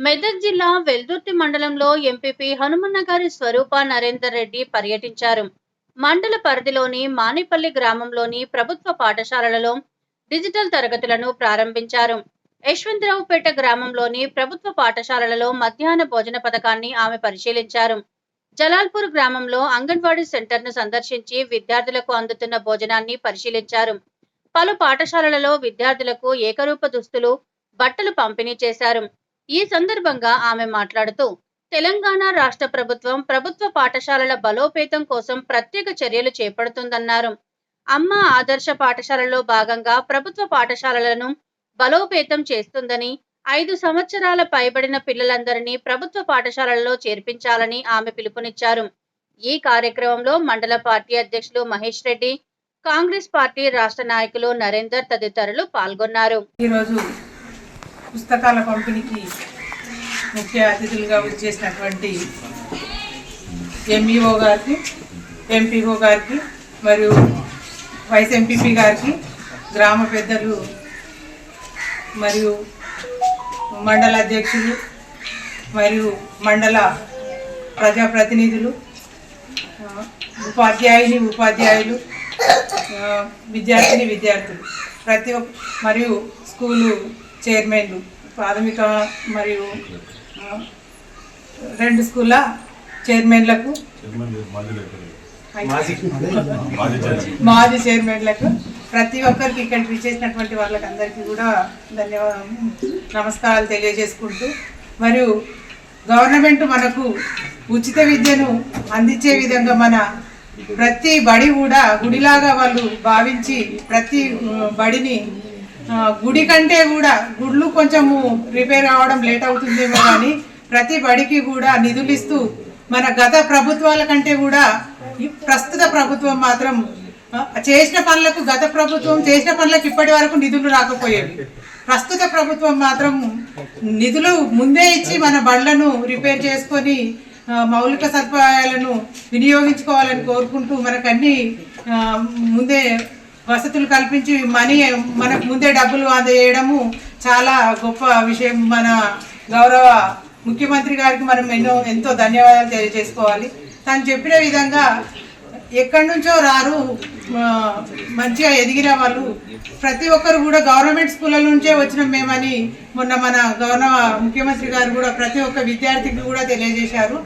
మెదక్ జిల్లా వెల్దుర్తి మండలంలో ఎంపీపీ హనుమన్న గారి స్వరూప నరేందర్ రెడ్డి పర్యటించారు. మండల పరిధిలోని మానేపల్లి గ్రామంలోని ప్రభుత్వ పాఠశాలలలో డిజిటల్ తరగతులను ప్రారంభించారు. యశ్వంతరావుపేట గ్రామంలోని ప్రభుత్వ పాఠశాలలలో మధ్యాహ్న భోజన పథకాన్ని ఆమె పరిశీలించారు. జలాల్పూర్ గ్రామంలో అంగన్వాడీ సెంటర్ను సందర్శించి విద్యార్థులకు అందుతున్న భోజనాన్ని పరిశీలించారు. పలు పాఠశాలలలో విద్యార్థులకు ఏకరూప దుస్తులు, బట్టలు పంపిణీ చేశారు. ఈ సందర్భంగా ఆమె మాట్లాడుతూ, తెలంగాణ రాష్ట్ర ప్రభుత్వం ప్రభుత్వ పాఠశాలల బలోపేతం కోసం ప్రత్యేక చర్యలు చేపడుతుందన్నారు. అమ్మ ఆదర్శ పాఠశాలలో భాగంగా ప్రభుత్వ పాఠశాలలను బలోపేతం చేస్తుందని, 5 సంవత్సరాల పైబడిన పిల్లలందరినీ ప్రభుత్వ పాఠశాలలలో చేర్పించాలని ఆమె పిలుపునిచ్చారు. ఈ కార్యక్రమంలో మండల పార్టీ అధ్యక్షులు మహేష్ రెడ్డి, కాంగ్రెస్ పార్టీ రాష్ట్ర నాయకులు నరేందర్ తదితరులు పాల్గొన్నారు. ఈరోజు పుస్తకాల పంపిణీకి ముఖ్య అతిథులుగా వచ్చేసినటువంటి ఎంఈఓ గారికి, ఎంపీఓ గారికి మరియు వైస్ ఎంపీపీ గారికి, గ్రామ పెద్దలు మరియు మండల అధ్యక్షులు మరియు మండల ప్రజాప్రతినిధులు, ఉపాధ్యాయులు, విద్యార్థులు ప్రతి ఒక్క మరియు స్కూలు చైర్మన్లు, ప్రాథమిక మరియు 2 స్కూళ్ళ చైర్మన్లకు, మాజీ చైర్మన్లకు, ప్రతి ఒక్కరికి ఇక్కడికి విచ్చేసినటువంటి వాళ్ళకి అందరికీ కూడా నమస్కారాలు తెలియజేసుకుంటూ, మరియు గవర్నమెంట్ మనకు ఉచిత విద్యను అందించే విధంగా మన ప్రతి బడి కూడా గుడిలాగా వాళ్ళు భావించి ప్రతి బడిని గుడి కంటే కూడా గుళ్ళు కొంచెము రిపేర్ కావడం లేట్ అవుతుందేమో కానీ ప్రతి బడికి కూడా నిధులు ఇస్తూ మన గత ప్రభుత్వాల కంటే కూడా ప్రస్తుత ప్రభుత్వం మాత్రం చేసిన పనులకు, గత ప్రభుత్వం చేసిన పనులకు ఇప్పటి వరకు నిధులు రాకపోయేవి. ప్రస్తుత ప్రభుత్వం మాత్రం నిధులు ముందే ఇచ్చి మన బళ్ళను రిపేర్ చేసుకొని మౌలిక సదుపాయాలను వినియోగించుకోవాలని కోరుకుంటూ మనకన్నీ ముందే వసతులు కల్పించి మనకు ముందే డబ్బులు అందజేయడము చాలా గొప్ప విషయం. మన గౌరవ ముఖ్యమంత్రి గారికి మనం ఎంతో ధన్యవాదాలు తెలియజేసుకోవాలి. తను చెప్పిన విధంగా ఎక్కడి నుంచో రారు, మంచిగా ఎదిగిన వాళ్ళు ప్రతి ఒక్కరు కూడా గవర్నమెంట్ స్కూళ్ళ నుంచే వచ్చినాం మేమని మొన్న మన గౌరవ ముఖ్యమంత్రి గారు కూడా ప్రతి ఒక్క విద్యార్థికి కూడా తెలియజేశారు.